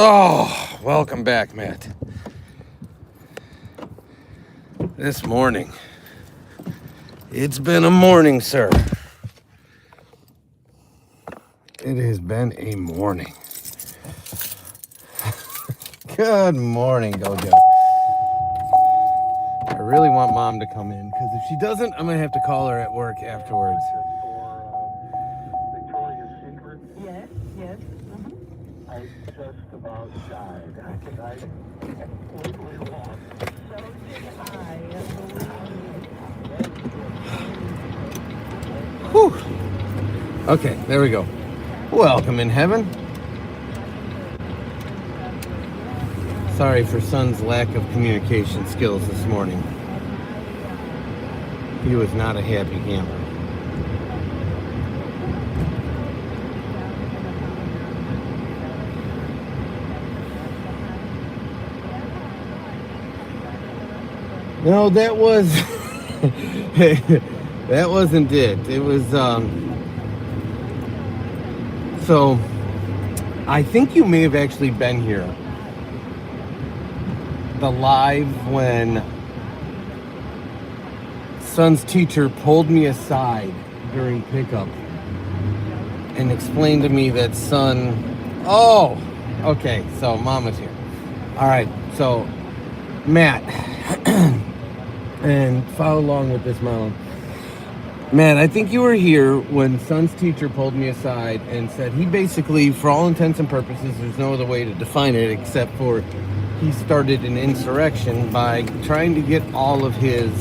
Oh, welcome back, Matt. This morning. It's been a morning, sir. It has been a morning. Good morning, Gojo. I really want Mom to come in, because if she doesn't, I'm going to have to call her at work afterwards. Yes. I just about died. I completely lost. So did I. Whew. Okay, there we go. Welcome in heaven. Sorry for son's lack of communication skills this morning. He was not a happy camper. No, that was that wasn't it. It was so I think you may have actually been here. The live when son's teacher pulled me aside during pickup and explained to me that son. Oh, okay, so Mama's here. All right, so Matt. And follow along with this, Mom. Matt, I think you were here when son's teacher pulled me aside and said he basically, for all intents and purposes, there's no other way to define it except for he started an insurrection by trying to get all of his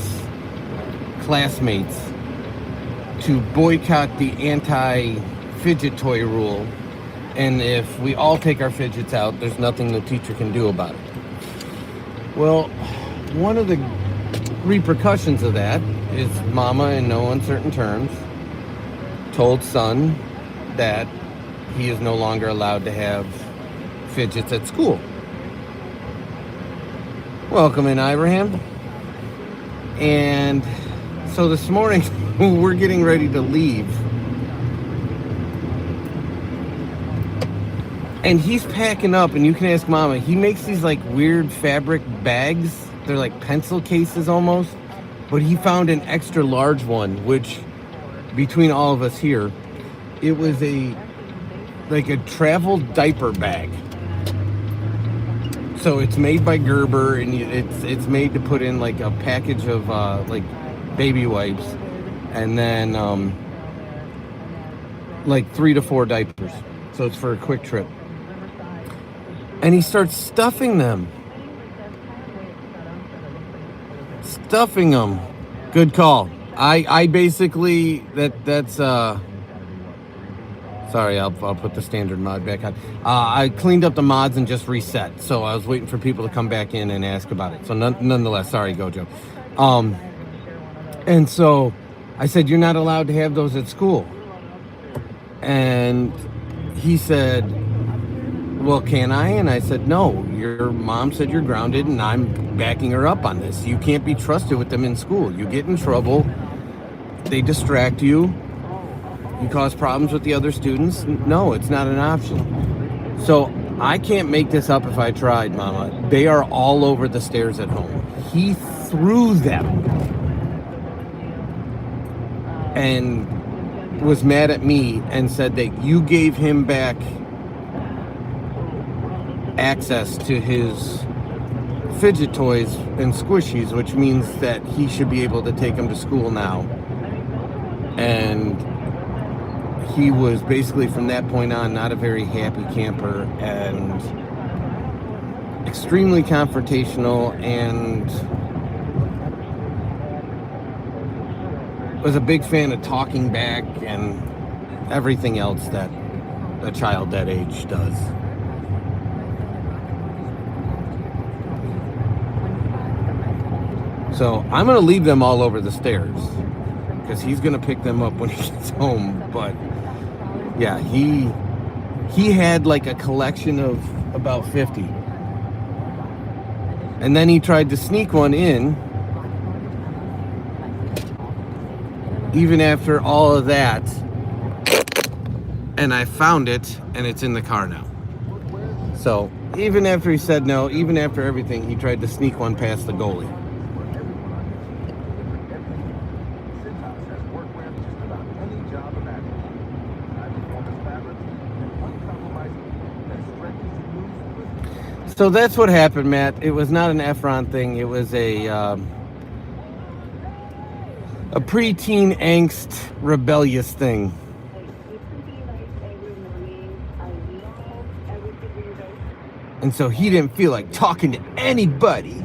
classmates to boycott the anti-fidget toy rule. And if we all take our fidgets out, there's nothing the teacher can do about it. Well, one of the repercussions of that is Mama, in no uncertain terms, told son that he is no longer allowed to have fidgets at school. Welcome in, Ibrahim. And so this morning we're getting ready to leave, and he's packing up, and you can ask Mama, he makes these like weird fabric bags. They're like pencil cases almost, but he found an extra large one, which between all of us here, it was a travel diaper bag. So it's made by Gerber, and it's made to put in like a package of like baby wipes, and then like 3 to 4 diapers. So it's for a quick trip. And he starts stuffing them. Good call. I basically that's sorry, I'll put the standard mod back on. I cleaned up the mods and just reset, so I was waiting for people to come back in and ask about it. So nonetheless, sorry, Gojo. And so I said, you're not allowed to have those at school. And he said, well, can I? And I said, no, your mom said you're grounded, and I'm backing her up on this. You can't be trusted with them in school. You get in trouble. They distract you. You cause problems with the other students. No, it's not an option. So I can't make this up if I tried, Mama. They are all over the stairs at home. He threw them and was mad at me and said that you gave him back access to his fidget toys and squishies, which means that he should be able to take them to school now. And he was basically from that point on not a very happy camper and extremely confrontational, and was a big fan of talking back and everything else that a child that age does. So I'm going to leave them all over the stairs because he's going to pick them up when he gets home. But yeah, he had like a collection of about 50. And then he tried to sneak one in even after all of that. And I found it, and it's in the car now. So Even after he said no, even after everything, he tried to sneak one past the goalie. So that's what happened, Matt. It was not an Efron thing. It was a preteen angst, rebellious thing. And so he didn't feel like talking to anybody.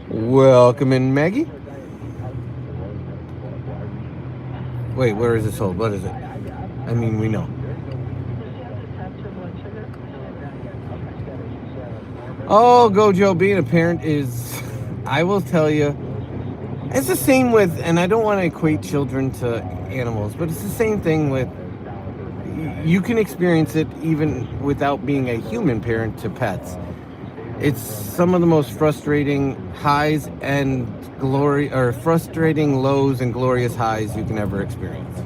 Welcome in, Maggie. Wait, where is this hold? What is it? I mean, we know. Oh, Gojo, being a parent is, I will tell you, it's the same with, and I don't want to equate children to animals, but it's the same thing with, you can experience it even without being a human parent to pets. It's some of the most frustrating highs and glory, or frustrating lows and glorious highs you can ever experience.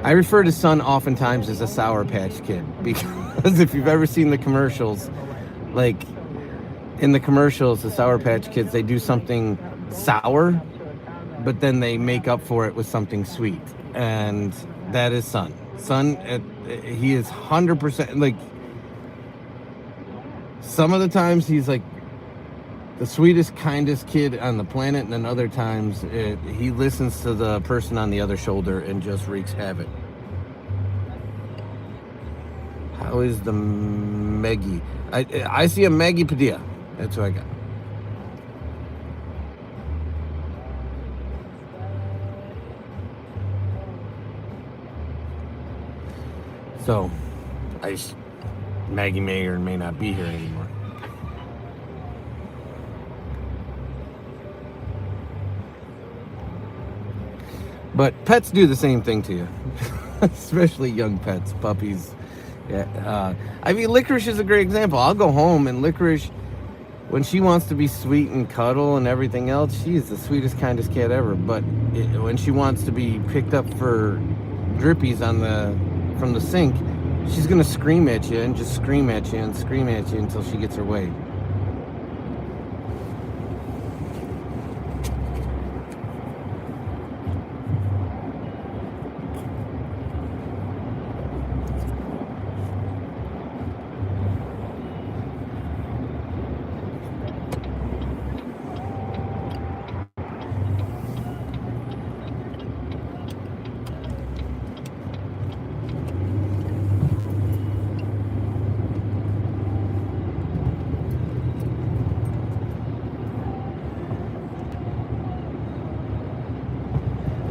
I refer to Son oftentimes as a Sour Patch Kid because if you've ever seen the commercials, like in the commercials, the Sour Patch Kids, they do something sour, but then they make up for it with something sweet. And that is Son. Son, he is 100%, like, some of the times he's like the sweetest, kindest kid on the planet, and then other times he listens to the person on the other shoulder and just wreaks havoc. How is the Maggie? I see a Maggie Padilla. That's what I got. So, Maggie may or may not be here anymore. But pets do the same thing to you, especially young pets, puppies. Yeah, I mean, Licorice is a great example. I'll go home and Licorice, when she wants to be sweet and cuddle and everything else, she is the sweetest, kindest cat ever. But when she wants to be picked up for drippies from the sink, she's gonna scream at you and just scream at you and scream at you until she gets her way.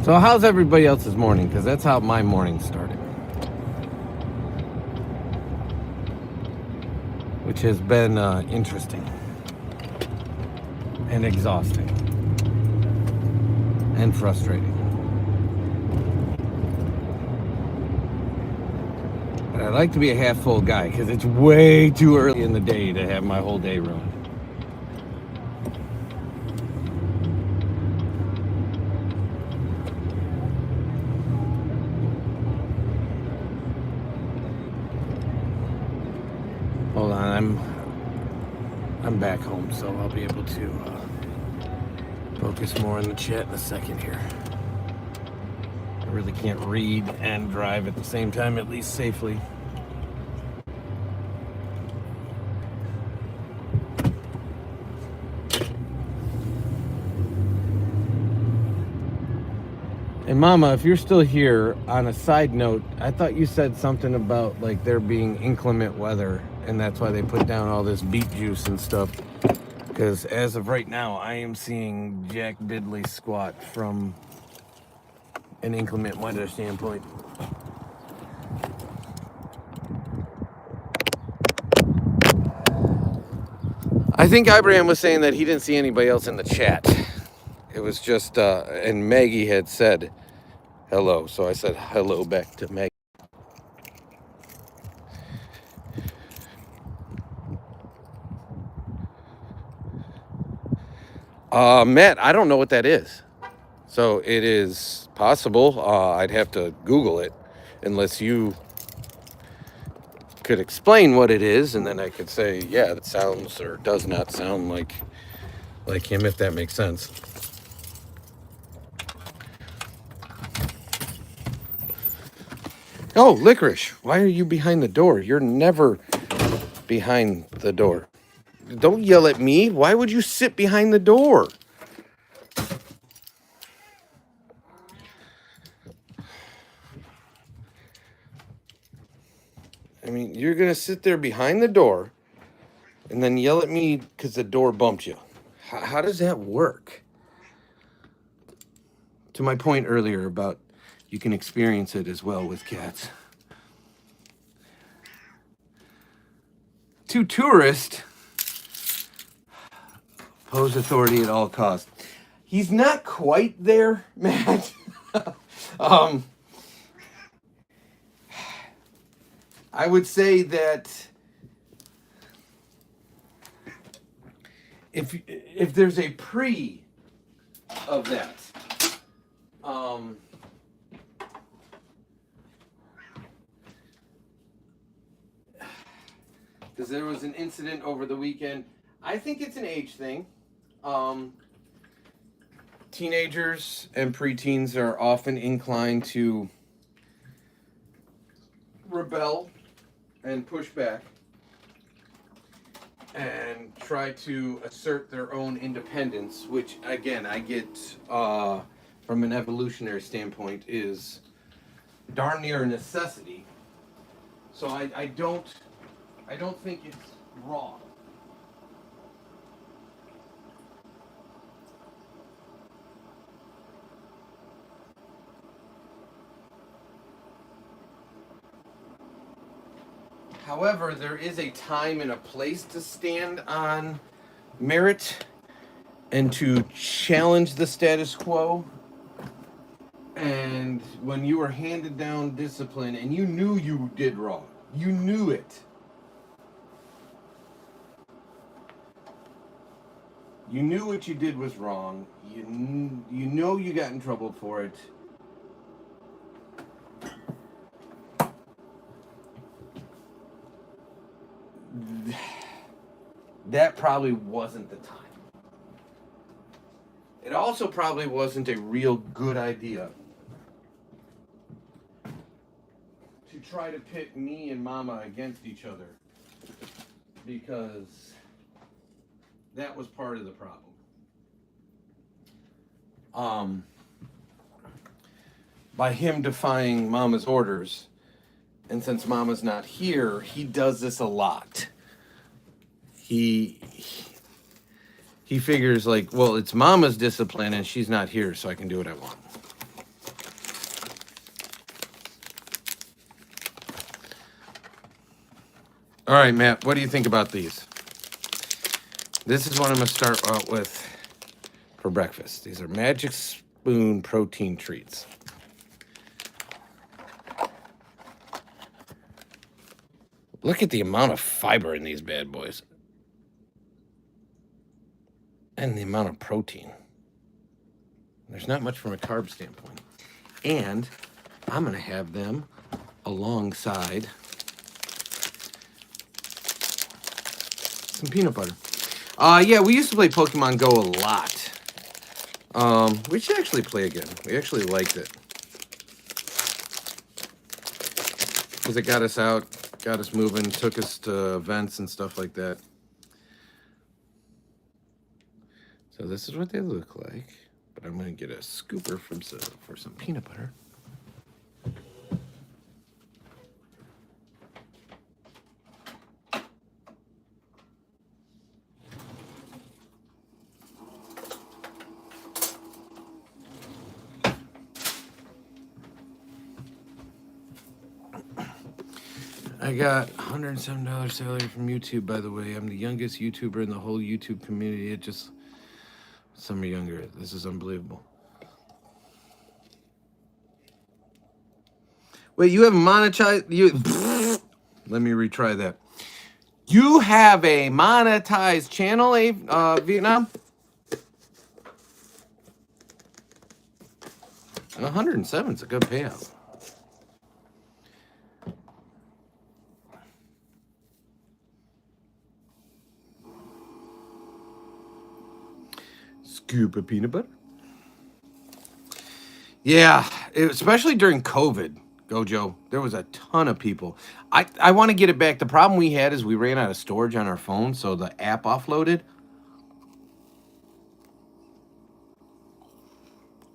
So how's everybody else's morning? Because that's how my morning started. Which has been interesting. And exhausting. And frustrating. But I like to be a half full guy because it's way too early in the day to have my whole day ruined. Hold on, I'm back home, so I'll be able to focus more on the chat in a second here. I really can't read and drive at the same time, at least safely. And Mama, if you're still here, on a side note, I thought you said something about like there being inclement weather, and that's why they put down all this beet juice and stuff. Because as of right now, I am seeing Jack Diddley squat from an inclement weather standpoint. I think Ibrahim was saying that he didn't see anybody else in the chat. It was just, and Maggie had said hello, so I said hello back to Maggie. Matt, I don't know what that is. So it is possible. I'd have to Google it, unless you could explain what it is, and then I could say, yeah, that sounds or does not sound like him, if that makes sense. Oh, Licorice, why are you behind the door? You're never behind the door. Don't yell at me. Why would you sit behind the door? I mean, you're going to sit there behind the door and then yell at me because the door bumped you. How does that work? To my point earlier about you can experience it as well with cats. To tourist, oppose authority at all costs. He's not quite there, Matt. I would say that if there's a pre of that, because there was an incident over the weekend. I think it's an age thing. Teenagers and preteens are often inclined to rebel and push back and try to assert their own independence, which again I get from an evolutionary standpoint is darn near a necessity. So I don't think it's wrong. However, there is a time and a place to stand on merit and to challenge the status quo. And when you were handed down discipline and you knew you did wrong, you knew it. You knew what you did was wrong. You know you got in trouble for it. That probably wasn't the time. It also probably wasn't a real good idea to try to pit me and Mama against each other, because that was part of the problem. By him defying Mama's orders, and since Mama's not here, he does this a lot. He figures like, well, it's Mama's discipline and she's not here, so I can do what I want. All right, Matt, what do you think about these? This is what I'm going to start out with for breakfast. These are Magic Spoon protein treats. Look at the amount of fiber in these bad boys. And the amount of protein. There's not much from a carb standpoint. And I'm going to have them alongside some peanut butter. Yeah, we used to play Pokemon Go a lot. We should actually play again. We actually liked it. Because it got us out, got us moving, took us to events and stuff like that. So this is what they look like. But I'm going to get a scooper for some peanut butter. I got $107 salary from YouTube, by the way. I'm the youngest YouTuber in the whole YouTube community. It just, some are younger. This is unbelievable. Wait, you have monetized, let me retry that. You have a monetized channel, Vietnam? 107 is a good payout. Scoop of peanut butter. Yeah, especially during COVID, Gojo, there was a ton of people. I want to get it back. The problem we had is we ran out of storage on our phone, so the app offloaded.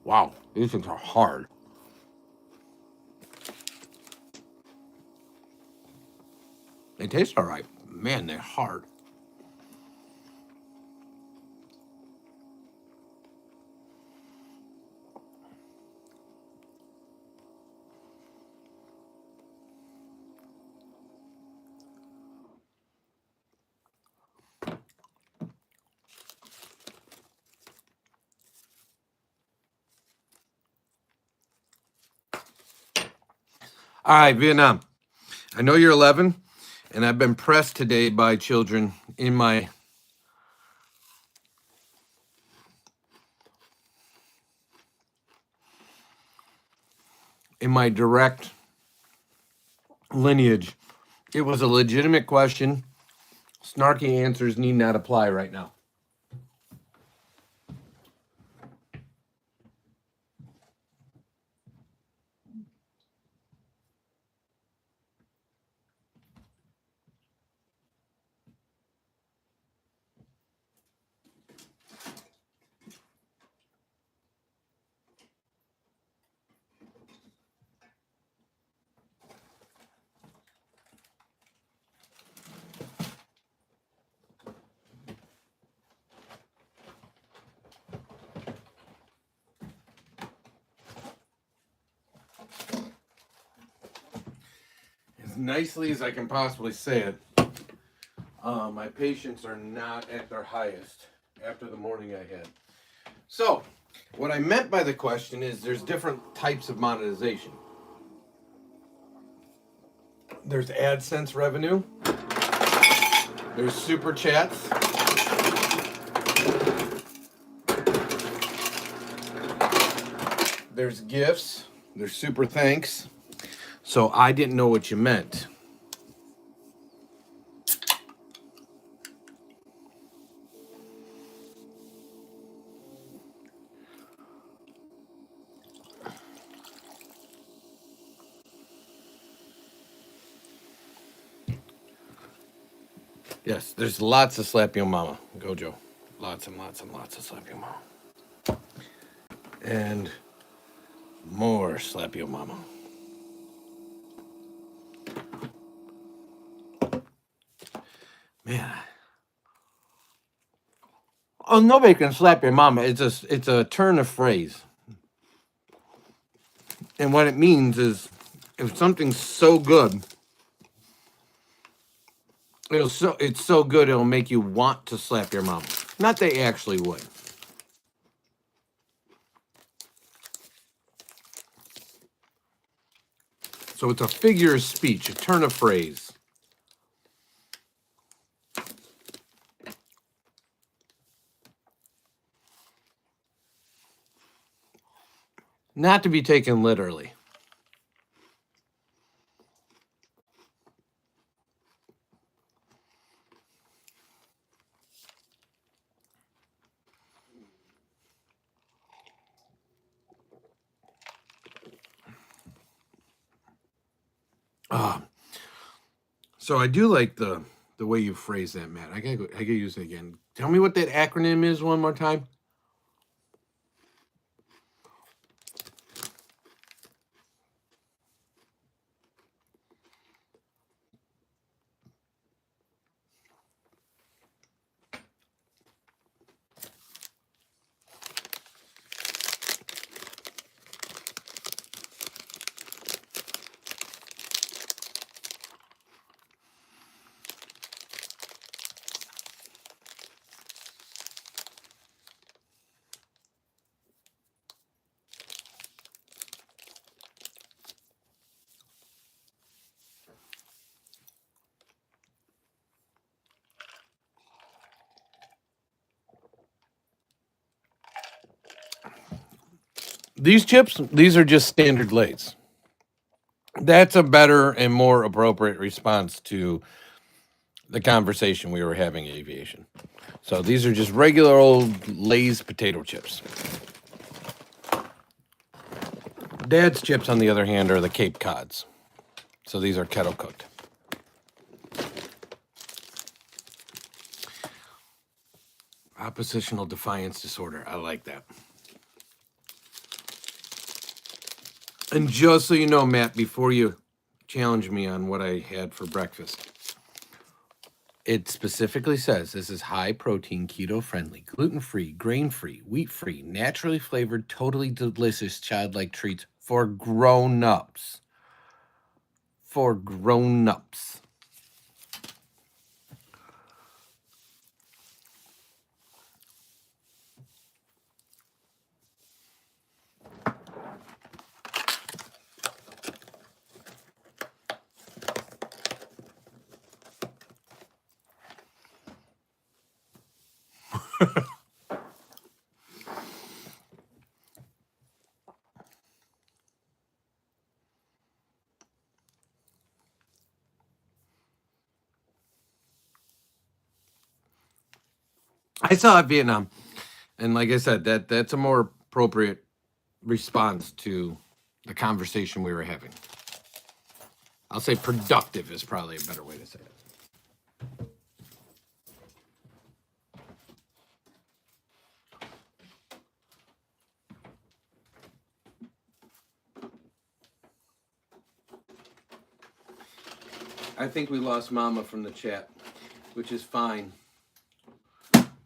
Wow, these things are hard. They taste all right. Man, they're hard. All right, Vietnam. I know you're 11, and I've been pressed today by children in my direct lineage. It was a legitimate question. Snarky answers need not apply right now. As nicely as I can possibly say it, my patients are not at their highest after the morning I had. So, what I meant by the question is there's different types of monetization. There's AdSense revenue. There's super chats. There's gifts. There's super thanks. So I didn't know what you meant. Yes, there's lots of slap your mama, Gojo. Lots and lots and lots of slap your mama. And more slap your mama. Man. Oh, nobody can slap your mama. It's a turn of phrase. And what it means is if something's so good, it's so good it'll make you want to slap your mama. Not that you actually would. So it's a figure of speech, a turn of phrase. Not to be taken literally. So I do like the way you phrase that, Matt. I gotta use it again. Tell me what that acronym is one more time. These chips, these are just standard Lay's. That's a better and more appropriate response to the conversation we were having in aviation. So these are just regular old Lay's potato chips. Dad's chips, on the other hand, are the Cape Cods. So these are kettle cooked. Oppositional defiance disorder. I like that. And just so you know, Matt, before you challenge me on what I had for breakfast, it specifically says this is high protein, keto friendly, gluten free, grain free, wheat free, naturally flavored, totally delicious childlike treats for grown ups. For grown ups. I saw it Vietnam, and like I said, that's a more appropriate response to the conversation we were having. I'll say productive is probably a better way to say it. I think we lost Mama from the chat, which is fine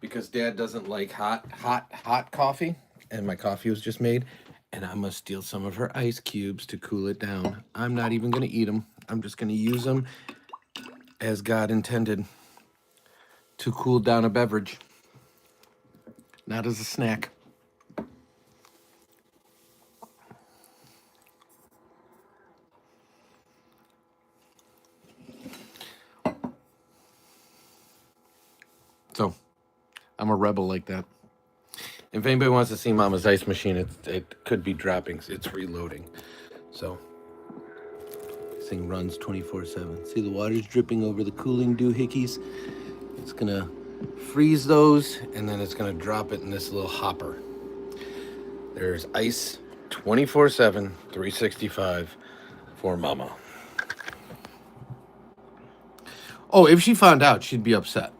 because Dad doesn't like hot coffee, and my coffee was just made, and I'm gonna steal some of her ice cubes to cool it down. I'm not even gonna eat them. I'm just gonna use them as God intended to cool down a beverage, not as a snack. So, I'm a rebel like that. If anybody wants to see Mama's ice machine, it could be dropping. It's reloading. So, this thing runs 24/7. See the water's dripping over the cooling doohickeys? It's gonna freeze those, and then it's gonna drop it in this little hopper. There's ice 24/7, 365 for Mama. Oh, if she found out, she'd be upset.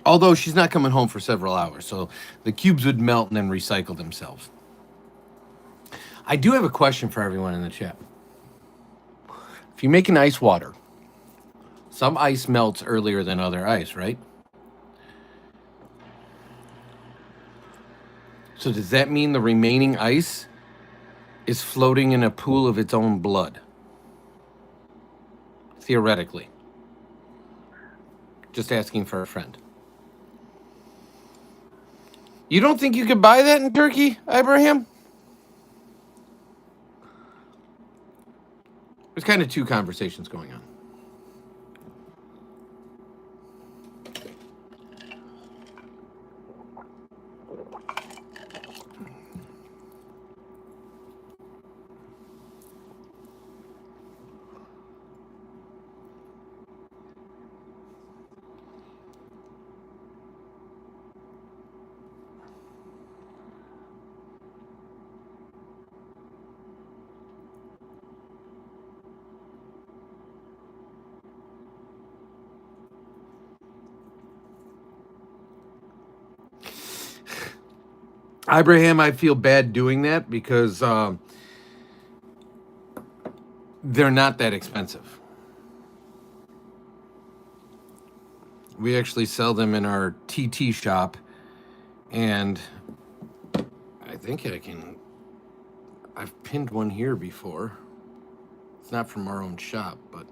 Although she's not coming home for several hours, so the cubes would melt and then recycle themselves. I do have a question for everyone in the chat. If you make an ice water, some ice melts earlier than other ice, right? So does that mean the remaining ice is floating in a pool of its own blood? Theoretically. Just asking for a friend. You don't think you could buy that in Turkey, Abraham? There's kind of two conversations going on. Abraham, I feel bad doing that because they're not that expensive. We actually sell them in our TT shop, and I think I've pinned one here before. It's not from our own shop, but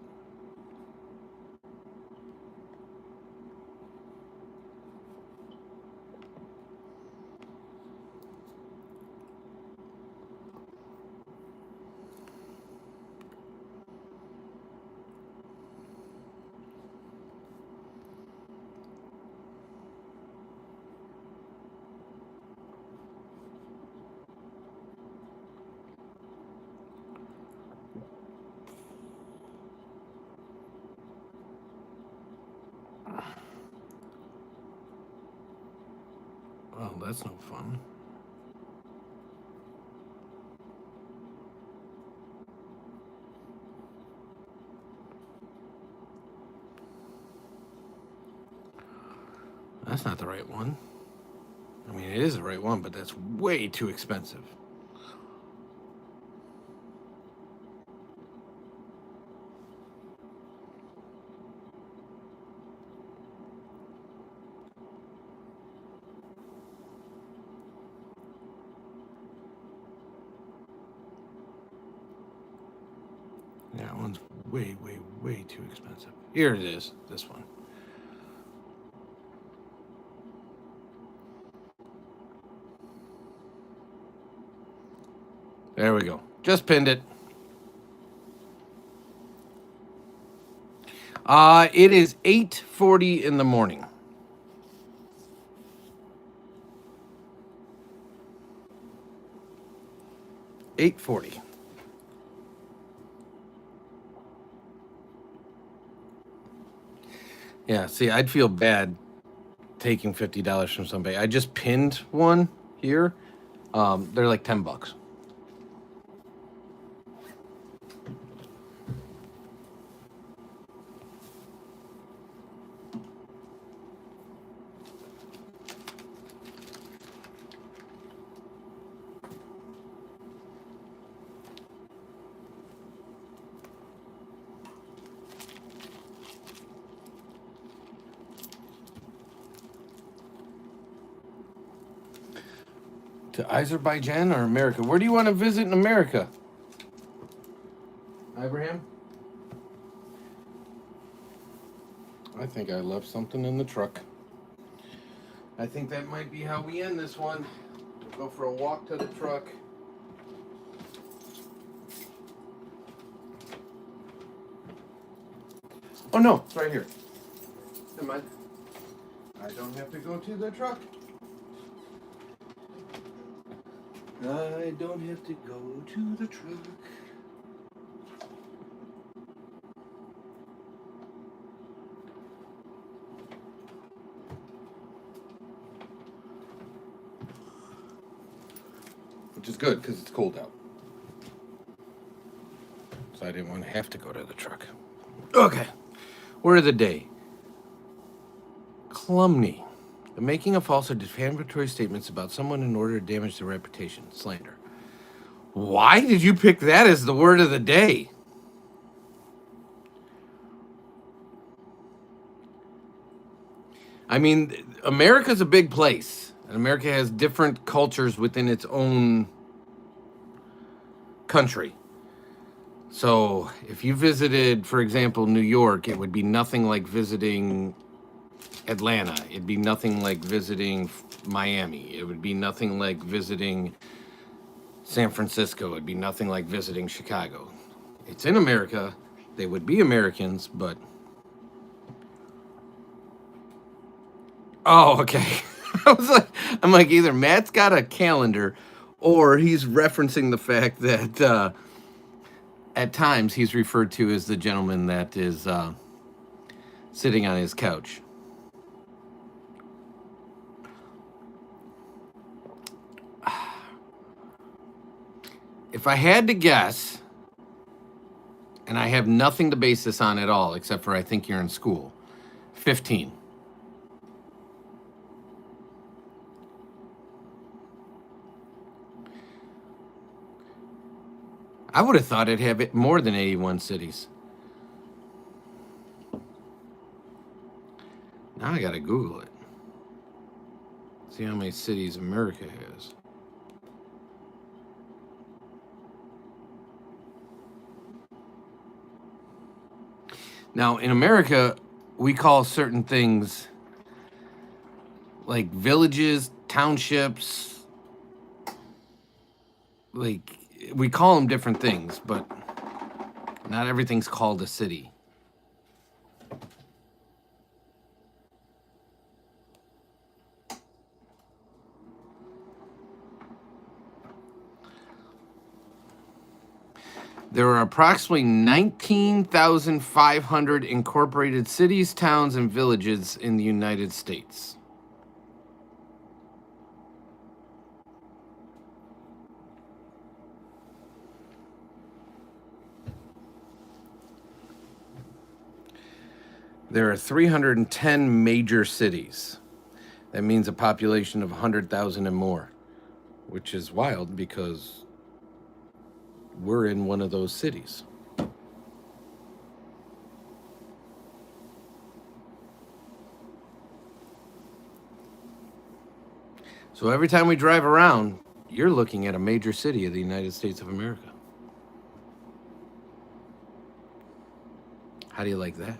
Well, that's no fun. That's not the right one. I mean, it is the right one, but that's way too expensive. That one's way, way, way too expensive. Here it is, this one. There we go. Just pinned it. It is 8:40 in the morning. $8:40. Yeah, see, I'd feel bad taking $50 from somebody. I just pinned one here. They're like $10. To Azerbaijan or America? Where do you want to visit in America? Abraham? I think I left something in the truck. I think that might be how we end this one. We'll go for a walk to the truck. Oh no, it's right here. Never mind. I don't have to go to the truck. I don't have to go to the truck. Which is good because it's cold out. So I didn't want to have to go to the truck. Okay. Word of the day. Calumny. The making of false or defamatory statements about someone in order to damage their reputation. Slander. Why did you pick that as the word of the day? I mean, America's a big place. And America has different cultures within its own country. So if you visited, for example, New York, it would be nothing like visiting Atlanta. It'd be nothing like visiting Miami. It would be nothing like visiting San Francisco. It'd be nothing like visiting Chicago. It's in America. They would be Americans, but... Oh, okay. I'm like, either Matt's got a calendar or he's referencing the fact that at times he's referred to as the gentleman that is sitting on his couch. If I had to guess, and I have nothing to base this on at all, except for I think you're in school, 15. I would have thought it'd have it more than 81 cities. Now I gotta Google it. See how many cities America has. Now, in America, we call certain things like villages, townships, like we call them different things, but not everything's called a city. There are approximately 19,500 incorporated cities, towns, and villages in the United States. There are 310 major cities. That means a population of 100,000 and more, which is wild because we're in one of those cities. So every time we drive around, you're looking at a major city of the United States of America. How do you like that?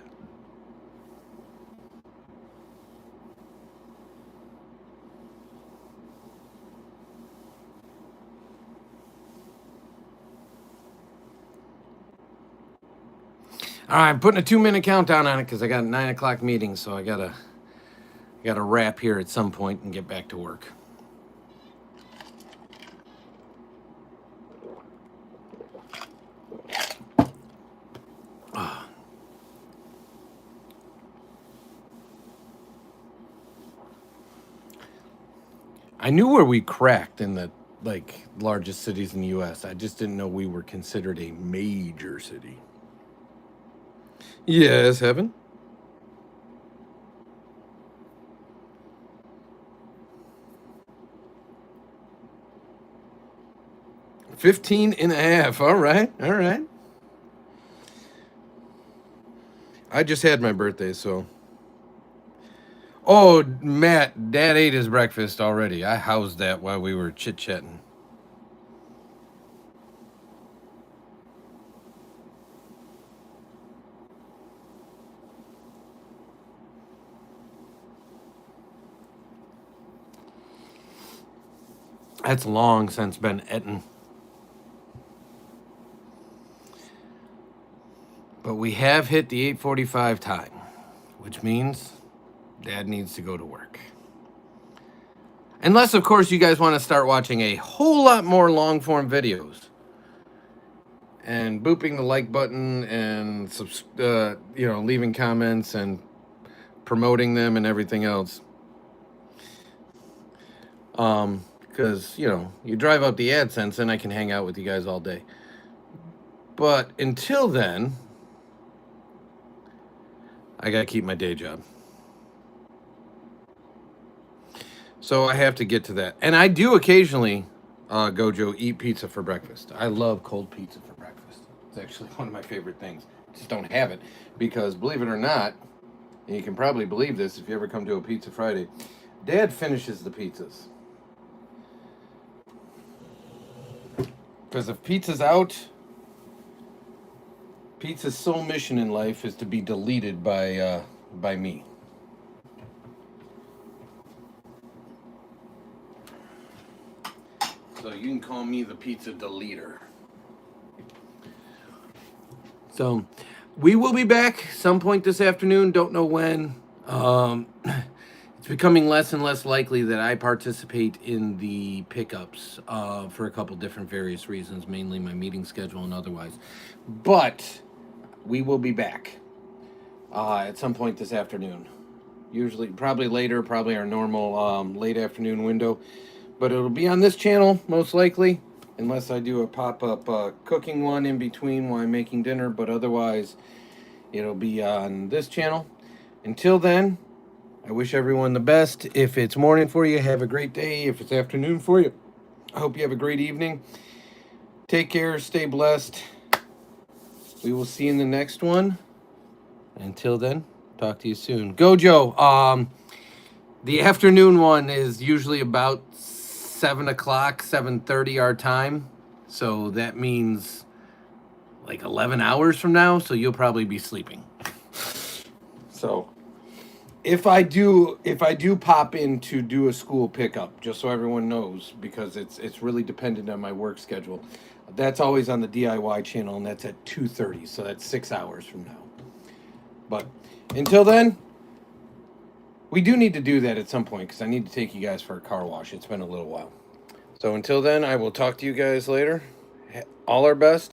All right, I'm putting a 2-minute countdown on it because I got a 9 o'clock meeting, so I gotta wrap here at some point and get back to work. I knew where we cracked in the largest cities in the U.S. I just didn't know we were considered a major city. Yes, Heaven. 15 and a half. All right. All right. I just had my birthday, so. Oh, Matt, Dad ate his breakfast already. I housed that while we were chit-chatting. That's long since been eaten. But we have hit the 8:45 time, which means Dad needs to go to work. Unless, of course, you guys want to start watching a whole lot more long-form videos and booping the like button and leaving comments and promoting them and everything else. Because you drive up the AdSense and I can hang out with you guys all day. But until then, I gotta keep my day job. So I have to get to that. And I do occasionally, Gojo, eat pizza for breakfast. I love cold pizza for breakfast. It's actually one of my favorite things. Just don't have it. Because believe it or not, and you can probably believe this if you ever come to a Pizza Friday, Dad finishes the pizzas. Because if pizza's out, pizza's sole mission in life is to be deleted by me. So you can call me the pizza deleter. So we will be back some point this afternoon. Don't know when. It's becoming less and less likely that I participate in the pickups for a couple different various reasons, mainly my meeting schedule and otherwise. But we will be back at some point this afternoon. Usually, probably later, probably our normal late afternoon window. But it'll be on this channel, most likely, unless I do a pop-up cooking one in between while I'm making dinner. But otherwise, it'll be on this channel. Until then, I wish everyone the best. If it's morning for you, have a great day. If it's afternoon for you, I hope you have a great evening. Take care. Stay blessed. We will see you in the next one. Until then, talk to you soon. Gojo, the afternoon one is usually about 7 o'clock, 7:30 our time. So that means like 11 hours from now. So you'll probably be sleeping. So if I do pop in to do a school pickup, just so everyone knows, because it's really dependent on my work schedule. That's always on the DIY channel, and that's at 2:30. So that's 6 hours from now. But until then, we do need to do that at some point because I need to take you guys for a car wash. It's been a little while. So until then, I will talk to you guys later. All our best.